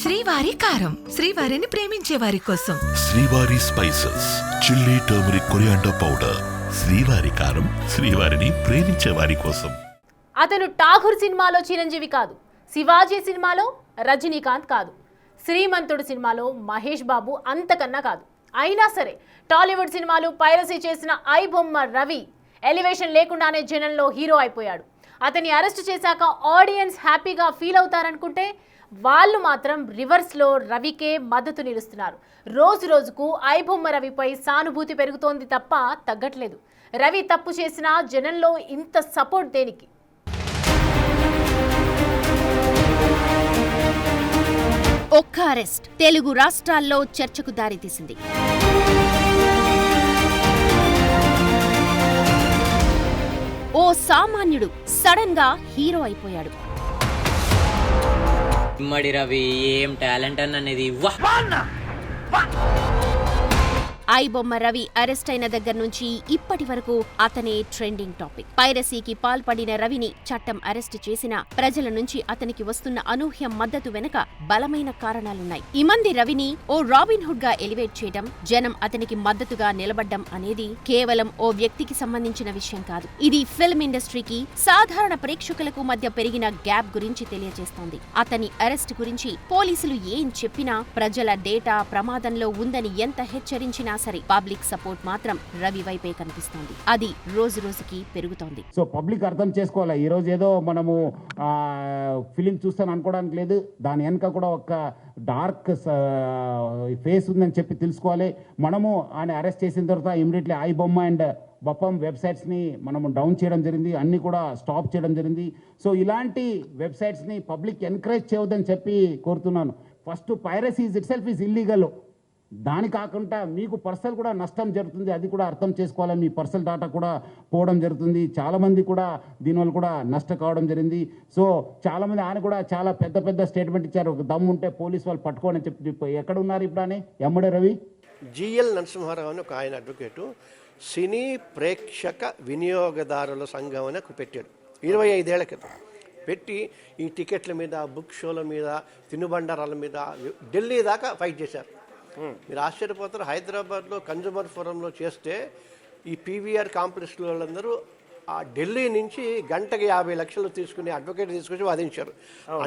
శ్రీవారి కారం, శ్రీవారిని ప్రేమించే వారి కోసం. శ్రీవారి spices, chilli, turmeric, coriander powder. శ్రీవారి కారం, శ్రీవారిని ప్రేమించే వారి కోసం. అతను ఠాగూర్ సినిమాలో చిరంజీవి కాదు, శివాజీ సినిమాలో రజనీకాంత్ కాదు, శ్రీమంతుడు సినిమాలో మహేష్ బాబు అంతకన్నా కాదు. అయినా సరే టాలీవుడ్ సినిమాలు పైరసీ చేసిన ఐబొమ్మ రవి ఎలివేషన్ లేకుండానే జనంలో హీరో అయిపోయాడు. అతన్ని అరెస్ట్ చేశాక ఆడియన్స్ హ్యాపీగా ఫీల్ అవుతారనుకుంటే వాళ్ళు మాత్రం రివర్స్లో రవికే మద్దతు నిలుస్తున్నారు. రోజు రోజుకు ఐబొమ్మ రవిపై సానుభూతి పెరుగుతోంది తప్ప తగ్గట్లేదు. రవి తప్పు చేసినా జనంలో ఇంత సపోర్ట్ దేనికి? ఒక్క అరెస్ట్ తెలుగు రాష్ట్రాల్లో చర్చకు దారితీసింది. ఓ సామాన్యుడు సడన్ గా హీరో అయిపోయాడు. ఇమ్మడి రవి ఏం టాలెంట్ అన్నది. ఐబొమ్మ రవి అరెస్ట్ అయిన దగ్గర నుంచి ఇప్పటి వరకు అతనే ట్రెండింగ్ టాపిక్. పైరసీకి పాల్పడిన రవిని చట్టం అరెస్ట్ చేసినా ప్రజల నుంచి అతనికి వస్తున్న అనూహ్య మద్దతు వెనుక బలమైన కారణాలున్నాయి. ఈ మంది రవిని ఓ రాబిన్ హుడ్ గా ఎలివేట్ చేయడం, జనం అతనికి మద్దతుగా నిలబడ్డం అనేది కేవలం ఓ వ్యక్తికి సంబంధించిన విషయం కాదు. ఇది ఫిల్మ్ ఇండస్ట్రీకి, సాధారణ ప్రేక్షకులకు మధ్య పెరిగిన గ్యాప్ గురించి తెలియజేస్తోంది. అతని అరెస్ట్ గురించి పోలీసులు ఏం చెప్పినా, ప్రజల డేటా ప్రమాదంలో ఉందని ఎంత హెచ్చరించినా సరే పబ్లిక్ సపోర్ట్ మాత్రం రవి వైపే కనిపిస్తోంది. అది రోజు రోజుకి పెరుగుతోంది. సో పబ్లిక్ అర్థం చేసుకోవాలి. ఈ రోజు ఏదో మనము ఫిలిం చూస్తాను అనుకోవడానికి లేదు. దాని వెనక కూడా ఒక డార్క్ ఫేస్ ఉందని చెప్పి తెలుసుకోవాలి. మనము ఆయన అరెస్ట్ చేసిన తర్వాత ఇమీడియట్లీ ఐబొమ్మ అండ్ బప్పం వెబ్సైట్స్ని మనము డౌన్ చేయడం జరిగింది, అన్ని కూడా స్టాప్ చేయడం జరిగింది. సో ఇలాంటి వెబ్సైట్స్ని పబ్లిక్ ఎంకరేజ్ చేయవద్దని చెప్పి కోరుతున్నాను. First piracy it self is illegal. దాని కాకుండా మీకు పర్సనల్ కూడా నష్టం జరుగుతుంది, అది కూడా అర్థం చేసుకోవాలి. మీ పర్సనల్ డేటా కూడా పోవడం జరుగుతుంది. చాలామంది కూడా దీనివల్ల కూడా నష్టం కావడం జరిగింది. సో చాలామంది ఆయన కూడా చాలా పెద్ద పెద్ద స్టేట్మెంట్ ఇచ్చారు. ఒక దమ్ము ఉంటే పోలీసు వాళ్ళు పట్టుకోని చెప్పి ఎక్కడ ఉన్నారు ఇప్పుడు అని ఎమ్మడే రవి. జిఎల్ నరసింహారావు అని ఒక ఆయన అడ్వకేటు సినీ ప్రేక్షక వినియోగదారుల సంఘం అని పెట్టాడు 25 ఏళ్ల క్రితం. పెట్టి ఈ టికెట్ల మీద, బుక్ షోల మీద, తినుబండారాల మీద ఢిల్లీ దాకా ఫైట్ చేశారు. మీరు ఆశ్చర్యపోతారు. హైదరాబాద్లో కన్జ్యూమర్ ఫోరంలో చేస్తే ఈ పీవీఆర్ కాంప్లెక్స్లో వాళ్ళందరూ ఆ ఢిల్లీ నుంచి గంటకి 50 లక్షలు తీసుకుని అడ్వకేట్ తీసుకొచ్చి వాదించారు.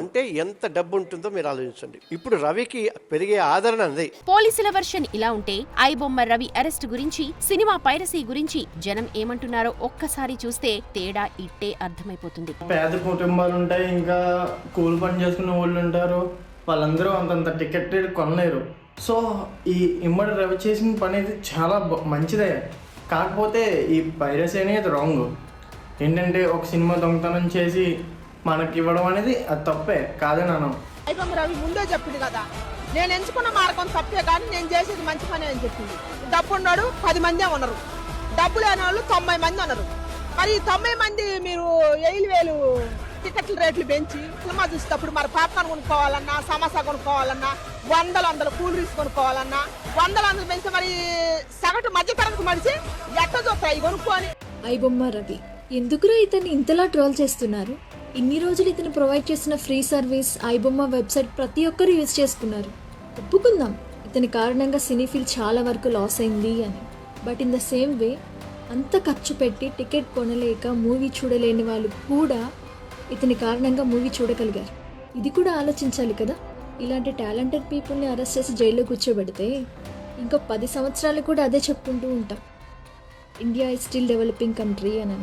అంటే ఎంత డబ్బు ఉంటుందో మీరు ఆలోచించండి. ఇప్పుడు రవికి పెరిగే ఆదరణ అంది. పోలీసుల వర్షన్ ఇలా ఉంటే ఐబొమ్మ రవి అరెస్ట్ గురించి, సినిమా పైరసీ గురించి జనం ఏమంటున్నారో ఒక్కసారి చూస్తే తేడా ఇట్టే అర్థమైపోతుంది. పేద కుటుంబాలు ఉంటాయి, ఇంకా కూలి పని చేసుకునే వాళ్ళు ఉంటారు. వాళ్ళందరూ అంతంత టికెట్ కొనలేరు. సో ఈ ఇమ్మడి రవి చేసిన పని అయితే చాలా మంచిదే. కాకపోతే ఈ పైరసీ అనేది రాంగ్. ఏంటంటే ఒక సినిమా దొంగతనం చేసి మనకి ఇవ్వడం అనేది అది తప్పే, కాదని అన్నాం. ఐబొమ్మ రవి ముందే చెప్పింది కదా, నేను ఎంచుకున్న మార్గం తప్పే కానీ నేను చేసేది మంచి పని అని చెప్పింది. డబ్బు ఉన్నాడు 10 మందే ఉన్నారు, డబ్బు లేని వాళ్ళు 90 మంది ఉన్నారు. మరి 90 మంది మీరు 7,000 టికెట్ల రేట్లు పెంచి సినిమా చూసేటప్పుడు మరి పాప్కార్న్ కొనుక్కోవాలన్నా, సమోసా కొనుక్కోవాలన్నా, వందల కూల్ డ్రింక్స్ కొనుక్కోవాలన్నా 100 పెంచి మరి సగటు మధ్యతరగతి మనిషి ఎట్ట చూస్తాయి కొనుక్కోని. ఐబొమ్మ రవి ఎందుకురా ఇతన్ని ఇంతలా ట్రోల్ చేస్తున్నారు? ఇన్ని రోజులు ఇతను ప్రొవైడ్ చేసిన ఫ్రీ సర్వీస్ ఐబొమ్మ వెబ్సైట్ ప్రతి ఒక్కరు యూజ్ చేసుకున్నారు. ఒప్పుకుందాం, ఇతని కారణంగా సినీ ఫీల్డ్ చాలా వరకు లాస్ అయింది అని. But in the same way అంత ఖర్చు పెట్టి టికెట్ కొనలేక మూవీ చూడలేని వాళ్ళు కూడా ఇతని కారణంగా మూవీ చూడగలిగారు. ఇది కూడా ఆలోచించాలి కదా. ఇలాంటి టాలెంటెడ్ పీపుల్ని అరెస్ట్ చేసి జైల్లో కూర్చోబెడితే ఇంకో 10 సంవత్సరాలు కూడా అదే చెప్పుకుంటూ ఉంటాం, India is still developing country అని.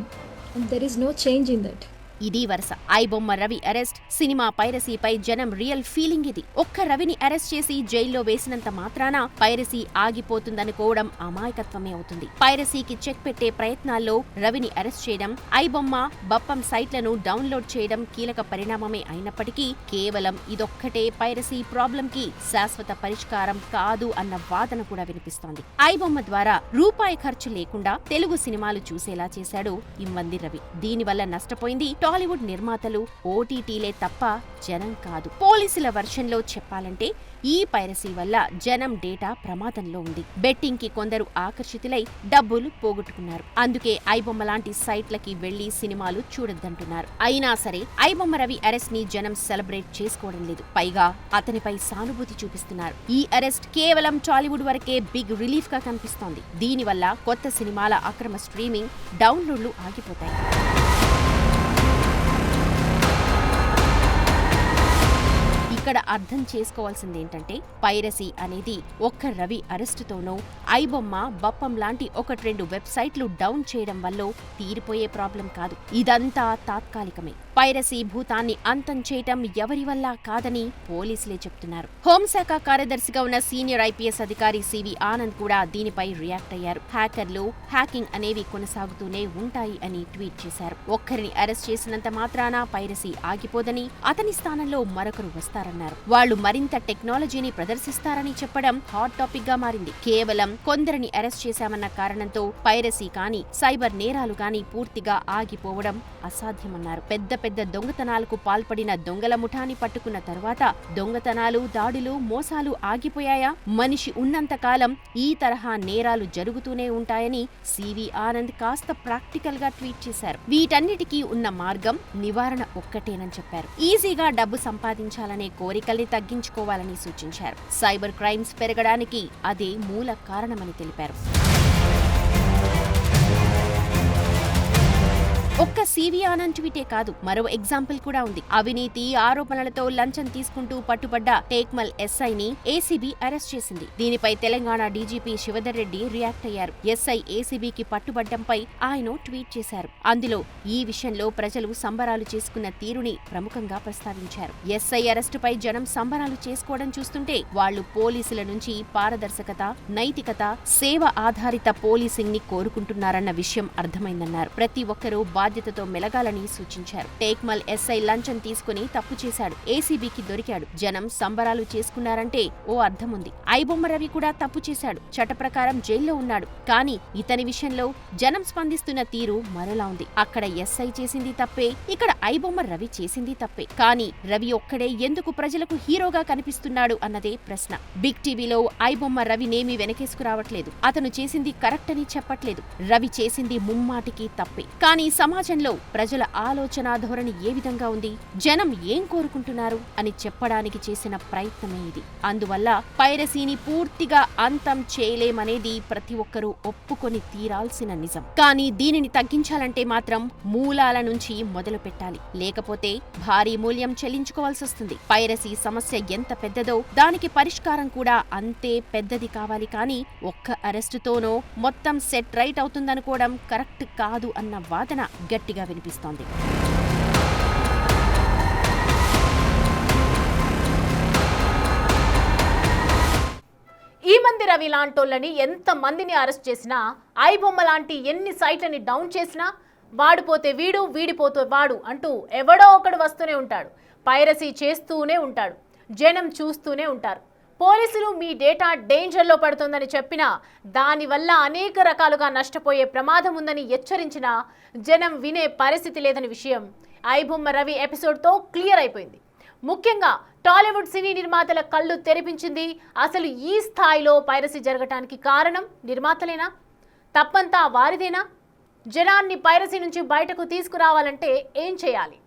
And there is no change in that. ఇది వరుస. ఐబొమ్మ రవి అరెస్ట్, సినిమా పైరసీపై జనం రియల్ ఫీలింగ్ ఇది. ఒక్క రవిని అరెస్ట్ చేసి జైల్లో వేసినంత మాత్రాన పైరసీ ఆగిపోతుందనుకోవడం అమాయకత్వమే అవుతుంది. పైరసీకి చెక్ పెట్టే ప్రయత్నాల్లో రవిని అరెస్ట్ చేయడం, ఐబొమ్మ, బప్పం సైట్లను డౌన్లోడ్ చేయడం కీలక పరిణామమే అయినప్పటికీ కేవలం ఇదొక్కటే పైరసీ ప్రాబ్లం కి శాశ్వత పరిష్కారం కాదు అన్న వాదన కూడా వినిపిస్తోంది. ఐబొమ్మ ద్వారా రూపాయి ఖర్చు లేకుండా తెలుగు సినిమాలు చూసేలా చేశాడు ఇమ్మంది రవి. దీనివల్ల నష్టపోయింది టాలీవుడ్ నిర్మాతలు, ఓటీటీలే తప్ప జనం కాదు. పోలీసుల వర్షన్లో చెప్పాలంటే ఈ పైరసీ వల్ల జనం డేటా ప్రమాదంలో ఉంది. బెట్టింగ్ కి కొందరు ఆకర్షితులై డబ్బులు పోగొట్టుకున్నారు. అందుకే ఐబొమ్మ లాంటి సైట్లకి వెళ్లి సినిమాలు చూడొద్దంటున్నారు. అయినా సరే ఐబొమ్మ రవి అరెస్ట్ ని జనం సెలబ్రేట్ చేసుకోవడం లేదు. పైగా అతనిపై సానుభూతి చూపిస్తున్నారు. ఈ అరెస్ట్ కేవలం టాలీవుడ్ వరకే బిగ్ రిలీఫ్ గా కనిపిస్తోంది. దీనివల్ల కొత్త సినిమాల అక్రమ స్ట్రీమింగ్, డౌన్లోడ్లు ఆగిపోతాయి. ఇక్కడ అర్థం చేసుకోవాల్సింది ఏంటంటే పైరసీ అనేది ఒక్క రవి అరెస్టుతోనో, ఐబొమ్మ, బప్పం లాంటి 1-2 వెబ్సైట్లు డౌన్ చేయడం వల్ల తీరిపోయే ప్రాబ్లం కాదు. ఇదంతా తాత్కాలికమే. పైరసీ భూతాన్ని అంతం చేయటం ఎవరి వల్ల కాదని పోలీసులే చెప్తున్నారు. హోంశాఖ కార్యదర్శిగా ఉన్న సీనియర్ ఐపీఎస్ అధికారి సివి ఆనంద్ కూడా దీనిపై రియాక్ట్ అయ్యారు. హ్యాకర్లు, హ్యాకింగ్ అనేవి కొనసాగుతూనే ఉంటాయి అని ట్వీట్ చేశారు. ఒక్కరిని అరెస్ట్ చేసినంత మాత్రాన పైరసీ ఆగిపోదని, అతని స్థానంలో మరొకరు వస్తారన్నారు. వాళ్లు మరింత టెక్నాలజీని ప్రదర్శిస్తారని చెప్పడం హాట్ టాపిక్ గా మారింది. కేవలం కొందరిని అరెస్ట్ చేశామన్న కారణంతో పైరసీ కానీ, సైబర్ నేరాలు కానీ పూర్తిగా ఆగిపోవడం అసాధ్యమన్నారు. పెద్ద దొంగతనాలకు పాల్పడిన దొంగల ముఠాని పట్టుకున్న తర్వాత దొంగతనాలు, దాడులు, మోసాలు ఆగిపోయాయా? మనిషి ఉన్నంతకాలం ఈ తరహా నేరాలు జరుగుతూనే ఉంటాయని సివి ఆనంద్ కాస్త ప్రాక్టికల్ గా ట్వీట్ చేశారు. వీటన్నిటికీ ఉన్న మార్గం నివారణ ఒక్కటేనని చెప్పారు. ఈజీగా డబ్బు సంపాదించాలనే కోరికల్ని తగ్గించుకోవాలని సూచించారు. సైబర్ క్రైమ్స్ పెరగడానికి అదే మూల కారణమని తెలిపారు. ఒక్క సివి ఆనంద్ ట్వీటే కాదు, మరో ఎగ్జాంపుల్ కూడా ఉంది. అవినీతి ఆరోపణలతో లంచం తీసుకుంటూ పట్టుబడ్డ టేక్మల్ ఎస్ఐని ఏసీబీ అరెస్ట్ చేసింది. దీనిపై తెలంగాణ డీజీపీ శివధర్ రెడ్డి రియాక్ట్ అయ్యారు. ఎస్ఐ ఏసీబీకి పట్టుబడ్డంపై ఆయన ట్వీట్ చేశారు. అందులో ఈ విషయంలో ప్రజలు సంబరాలు చేసుకున్న తీరుని ప్రముఖంగా ప్రస్తావించారు. ఎస్ఐ అరెస్టుపై జనం సంబరాలు చేసుకోవడం చూస్తుంటే వాళ్లు పోలీసుల నుంచి పారదర్శకత, నైతికత, సేవ ఆధారిత పోలీసింగ్ ని కోరుకుంటున్నారన్న విషయం అర్థమైందన్నారు. ప్రతి ఒక్కరూ బాధ్యతతో మెలగాలని సూచించారు. టేక్మల్ ఎస్ఐ లంచం తీసుకుని తప్పు చేశాడు, ఏసీబీకి దొరికాడు, జనం సంబరాలు చేసుకున్నారంటే ఓ అర్థముంది. ఐబొమ్మ రవి కూడా తప్పు చేశాడు, చట్ట ప్రకారం జైల్లో ఉన్నాడు. కానీ ఇతని విషయంలో జనం స్పందిస్తున్న తీరు మరోలా ఉంది. అక్కడ ఎస్ఐ చేసింది తప్పే, ఇక్కడ ఐబొమ్మ రవి చేసింది తప్పే. కానీ రవి ఒక్కడే ఎందుకు ప్రజలకు హీరోగా కనిపిస్తున్నాడు అన్నదే ప్రశ్న. బిగ్ టీవీలో ఐబొమ్మ రవినేమీ వెనకేసుకురావట్లేదు, అతను చేసింది కరెక్ట్ అని చెప్పట్లేదు. రవి చేసింది ముమ్మాటికి తప్పే. కానీ సమాజంలో ప్రజల ఆలోచన ధోరణి ఏ విధంగా ఉంది, జనం ఏం కోరుకుంటున్నారు అని చెప్పడానికి చేసిన ప్రయత్నమే ఇది. అందువల్ల పైరసీని పూర్తిగా అంతం చేయలేమనేది ప్రతి ఒక్కరూ ఒప్పుకొని తీరాల్సిన నిజం. కానీ దీనిని తగ్గించాలంటే మాత్రం మూలాల నుంచి మొదలు పెట్టాలి. లేకపోతే భారీ మూల్యం చెల్లించుకోవాల్సి వస్తుంది. పైరసీ సమస్య ఎంత పెద్దదో దానికి పరిష్కారం కూడా అంతే పెద్దది కావాలి. కానీ ఒక్క అరెస్టుతోనో మొత్తం సెట్ రైట్ అవుతుందనుకోవడం కరెక్ట్ కాదు అన్న వాదన గట్టిగా వినిపిస్తోంది. ఈ మంది రవి లాంటోళ్ళని ఎంత మందిని అరెస్ట్ చేసినా, ఐబొమ్మ లాంటి ఎన్ని సైట్లని డౌన్ చేసినా వాడిపోతే వీడు, వీడిపోతే వాడు అంటూ ఎవడో ఒకడు వస్తూనే ఉంటాడు. పైరసీ చేస్తూనే ఉంటాడు. జనం చూస్తూనే ఉంటారు. పోలీసులు మీ డేటా డేంజర్లో పడుతుందని చెప్పినా, దానివల్ల అనేక రకాలుగా నష్టపోయే ప్రమాదం ఉందని హెచ్చరించినా జనం వినే పరిస్థితి లేదని విషయం ఐబొమ్మ రవి ఎపిసోడ్తో క్లియర్ అయిపోయింది. ముఖ్యంగా టాలీవుడ్ సినీ నిర్మాతల కళ్ళు తెరిపించింది. అసలు ఈ స్థాయిలో పైరసీ జరగటానికి కారణం నిర్మాతలేనా? తప్పంతా వారిదేనా? జనాన్ని పైరసీ నుంచి బయటకు తీసుకురావాలంటే ఏం చేయాలి?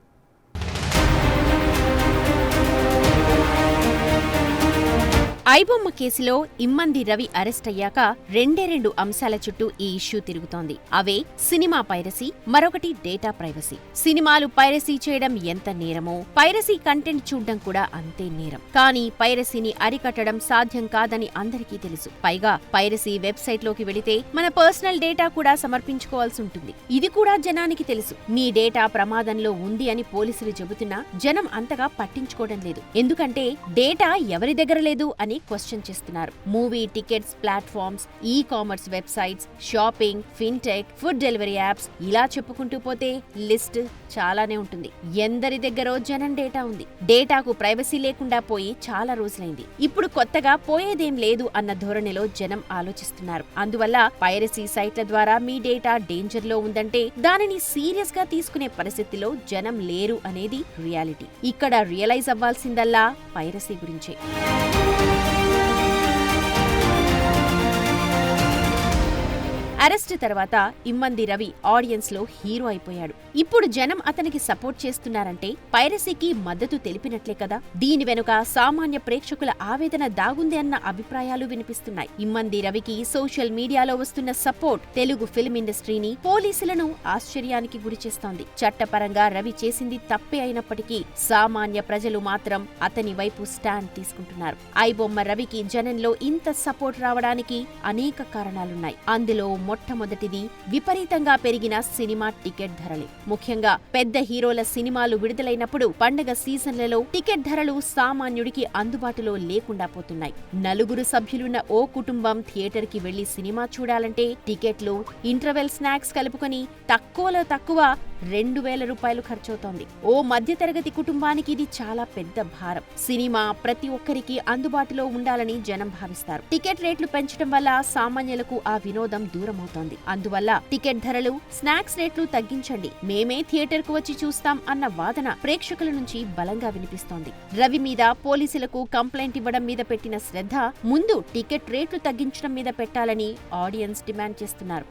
ఐబొమ్మ కేసులో ఇమ్మంది రవి అరెస్ట్ అయ్యాక 2 అంశాల చుట్టూ ఈ ఇష్యూ తిరుగుతోంది. అవే సినిమా పైరసీ, మరొకటి డేటా ప్రైవసీ. సినిమాలు పైరసీ చేయడం ఎంత నేరమో, పైరసీ కంటెంట్ చూడడం కూడా అంతే నేరం. కానీ పైరసీని అరికట్టడం సాధ్యం కాదని అందరికీ తెలుసు. పైగా పైరసీ వెబ్సైట్లోకి వెళితే మన పర్సనల్ డేటా కూడా సమర్పించుకోవాల్సి ఉంటుంది. ఇది కూడా జనానికి తెలుసు. మీ డేటా ప్రమాదంలో ఉంది అని పోలీసులు చెబుతున్నా జనం అంతగా పట్టించుకోవడం లేదు. ఎందుకంటే డేటా ఎవరి దగ్గర లేదు అని విధానాన్ని క్వశ్చన్ చేస్తున్నారు. Movie tickets platforms, ecommerce websites, shopping, fintech, food delivery apps, ఇలా చెప్పుకుంటూ పోతే లిస్ట్ చాలానే ఉంటుంది. ఎందరి దగ్గరో జనం డేటా ఉంది. డేటాకు ప్రైవసీ లేకుండా పోయి చాలా రోజులైంది. ఇప్పుడు కొత్తగా పోయేదేం లేదు అన్న ధోరణిలో జనం ఆలోచిస్తున్నారు. అందువల్ల పైరసీ సైట్ల ద్వారా మీ డేటా డేంజర్ లో ఉందంటే దానిని సీరియస్ గా తీసుకునే పరిస్థితిలో జనం లేరు అనేది రియాలిటీ. ఇక్కడ రియలైజ్ అవ్వాల్సిందల్లా పైరసీ గురించే. అరెస్ట్ తర్వాత ఇమ్మంది రవి ఆడియన్స్ లో హీరో అయిపోయాడు. ఇప్పుడు జనం అతనికి సపోర్ట్ చేస్తున్నారంటే పైరసీకి మద్దతు తెలిపినట్లే కదా. దీని వెనుక సామాన్య ప్రేక్షకుల ఆవేదన దాగుంది అన్న అభిప్రాయాలు వినిపిస్తున్నాయి. ఇమ్మంది రవికి సోషల్ మీడియాలో వస్తున్న సపోర్ట్ తెలుగు ఫిల్మ్ ఇండస్ట్రీని, పోలీసులను ఆశ్చర్యానికి గురిచేస్తోంది. చట్టపరంగా రవి చేసింది తప్పే అయినప్పటికీ సామాన్య ప్రజలు మాత్రం అతని వైపు స్టాండ్ తీసుకుంటున్నారు. ఐబొమ్మ రవికి జనంలో ఇంత సపోర్ట్ రావడానికి అనేక కారణాలున్నాయి. అందులో మొట్టమొదటిది విపరీతంగా పెరిగిన సినిమా టికెట్ ధరలే. ముఖ్యంగా పెద్ద హీరోల సినిమాలు విడుదలైనప్పుడు పండగ సీజన్లలో టికెట్ ధరలు సామాన్యుడికి అందుబాటులో లేకుండా పోతున్నాయి. నలుగురు సభ్యులున్న ఓ కుటుంబం థియేటర్ కి వెళ్లి సినిమా చూడాలంటే టికెట్లు, ఇంటర్వెల్ స్నాక్స్ కలుపుకొని తక్కువలో తక్కువ 2,000 రూపాయలు ఖర్చవుతోంది. ఓ మధ్యతరగతి కుటుంబానికి ఇది చాలా పెద్ద భారం. సినిమా ప్రతి ఒక్కరికి అందుబాటులో ఉండాలని జనం భావిస్తారు. టికెట్ రేట్లు పెంచడం వల్ల సామాన్యులకు ఆ వినోదం దూరమవుతోంది. అందువల్ల టికెట్ ధరలు, స్నాక్స్ రేట్లు తగ్గించండి, మేమే థియేటర్ కు వచ్చి చూస్తాం అన్న వాదన ప్రేక్షకుల నుంచి బలంగా వినిపిస్తోంది. రవి మీద పోలీసులకు కంప్లైంట్ ఇవ్వడం మీద పెట్టిన శ్రద్ధ ముందు టికెట్ రేట్లు తగ్గించడం మీద పెట్టాలని ఆడియన్స్ డిమాండ్ చేస్తున్నారు.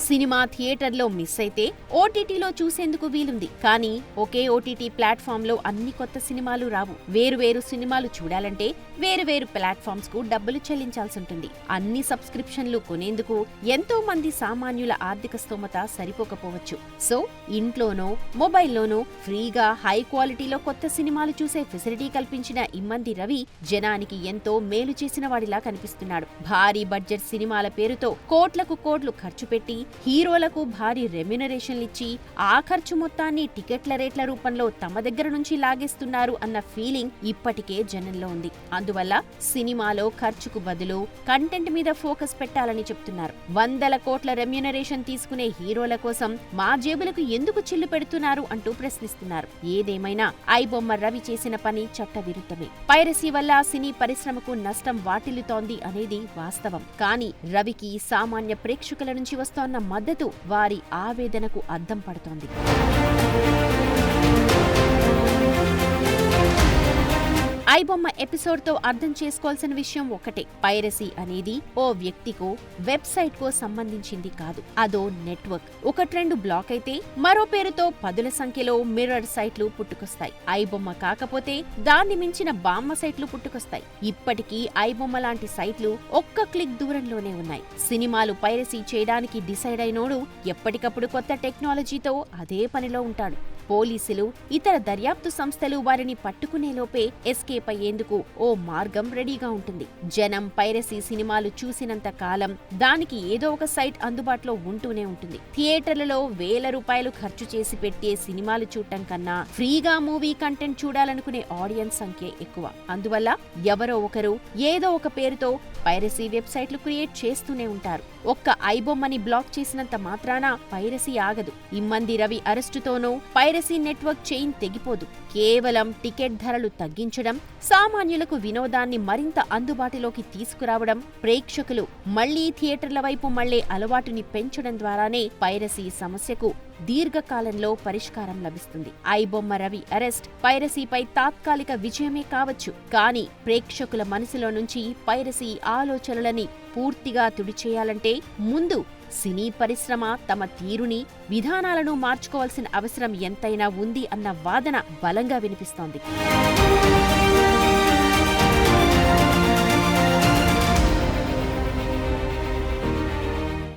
సినిమా థియేటర్లో మిస్ అయితే ఓటీటీలో చూసేందుకు వీలుంది. కానీ ఒకే ఓటీటీ ప్లాట్ఫామ్ లో అన్ని కొత్త సినిమాలు రావు. వేరువేరు సినిమాలు చూడాలంటే వేరువేరు ప్లాట్ఫామ్స్ కు డబ్బులు చెల్లించాల్సి ఉంటుంది. అన్ని సబ్స్క్రిప్షన్లు కొనేందుకు ఎంతో మంది సామాన్యుల ఆర్థిక స్తోమత సరిపోకపోవచ్చు. సో ఇంట్లోనో మొబైల్లోనో ఫ్రీగా హై క్వాలిటీలో కొత్త సినిమాలు చూసే ఫెసిలిటీ కల్పించిన ఇమ్మంది రవి జనానికి ఎంతో మేలు చేసిన వాడిలా కనిపిస్తున్నాడు. భారీ బడ్జెట్ సినిమాల పేరుతో కోట్లకు కోట్లు ఖర్చు పెట్టి హీరోలకు భారీ రెమ్యునరేషన్లిచ్చి ఆ ఖర్చు మొత్తాన్ని టికెట్ల రేట్ల రూపంలో తమ దగ్గర నుంచి లాగేస్తున్నారు అన్న ఫీలింగ్ ఇప్పటికే జనంలో ఉంది. అందువల్ల సినిమాలో ఖర్చుకు బదులు కంటెంట్ మీద ఫోకస్ పెట్టాలని చెప్తున్నారు. 100 కోట్ల రెమ్యునరేషన్ తీసుకునే హీరోల కోసం మా జేబులకు ఎందుకు చిల్లు పెడుతున్నారు అంటూ ప్రశ్నిస్తున్నారు. ఏదేమైనా ఐబొమ్మ రవి చేసిన పని చట్ట విరుద్ధమే. పైరసీ వల్ల సినీ పరిశ్రమకు నష్టం వాటిల్లుతోంది అనేది వాస్తవం. కానీ రవికి సామాన్య ప్రేక్షకుల నుంచి వస్తోన్న మద్దతు వారి ఆవేదనకు అద్దం పడుతోంది. ఐబొమ్మ ఎపిసోడ్తో అర్థం చేసుకోవాల్సిన విషయం ఒకటే. పైరసీ అనేది ఓ వ్యక్తికో వెబ్సైట్ కో సంబంధించింది కాదు. అదో నెట్వర్క్. ఒక ట్రెండ్ బ్లాక్ అయితే మరో పేరుతో పదుల సంఖ్యలో మిర్రర్ సైట్లు పుట్టుకొస్తాయి. ఐబొమ్మ కాకపోతే దాన్ని మించిన బామ్మ సైట్లు పుట్టుకొస్తాయి. ఇప్పటికీ ఐబొమ్మ లాంటి సైట్లు ఒక్క క్లిక్ దూరంలోనే ఉన్నాయి. సినిమాలు పైరసీ చేయడానికి డిసైడ్ అయినోడు ఎప్పటికప్పుడు కొత్త టెక్నాలజీతో అదే పనిలో ఉంటాడు. పోలీసులు, ఇతర దర్యాప్తు సంస్థలు వారిని పట్టుకునేలోపే ఎస్కేప్ అయ్యేందుకు ఓ మార్గం రెడీగా ఉంటుంది. జనం పైరసీ సినిమాలు చూసినంత కాలం దానికి ఏదో ఒక సైట్ అందుబాటులో ఉంటూనే ఉంటుంది. థియేటర్లలో వేల రూపాయలు ఖర్చు చేసి పెట్టే సినిమాలు చూడటం కన్నా ఫ్రీగా మూవీ కంటెంట్ చూడాలనుకునే ఆడియన్స్ సంఖ్య ఎక్కువ. అందువల్ల ఎవరో ఒకరు ఏదో ఒక పేరుతో పైరసీ వెబ్సైట్లు క్రియేట్ చేస్తూనే ఉంటారు. ఒక్క ఐబొమ్మని బ్లాక్ చేసినంత మాత్రాన పైరసీ ఆగదు. ఇమ్మంది రవి అరెస్టుతోనూ పైరసీ నెట్వర్క్ చైన్ తెగిపోదు. కేవలం టికెట్ ధరలు తగ్గించడం, సామాన్యులకు వినోదాన్ని మరింత అందుబాటులోకి తీసుకురావడం, ప్రేక్షకులు మళ్లీ థియేటర్ల వైపు మళ్లే అలవాటుని పెంచడం ద్వారానే పైరసీ సమస్యకు దీర్ఘకాలంలో పరిష్కారం లభిస్తుంది. ఐబొమ్మ రవి అరెస్ట్ పైరసీపై తాత్కాలిక విజయమే కావచ్చు. కానీ ప్రేక్షకుల మనసులో నుంచి పైరసీ ఆలోచనలని పూర్తిగా తుడిచేయాలంటే ముందు సినీ పరిశ్రమ తమ తీరుని, విధానాలను మార్చుకోవాల్సిన అవసరం ఎంతైనా ఉంది అన్న వాదన బలంగా వినిపిస్తోంది.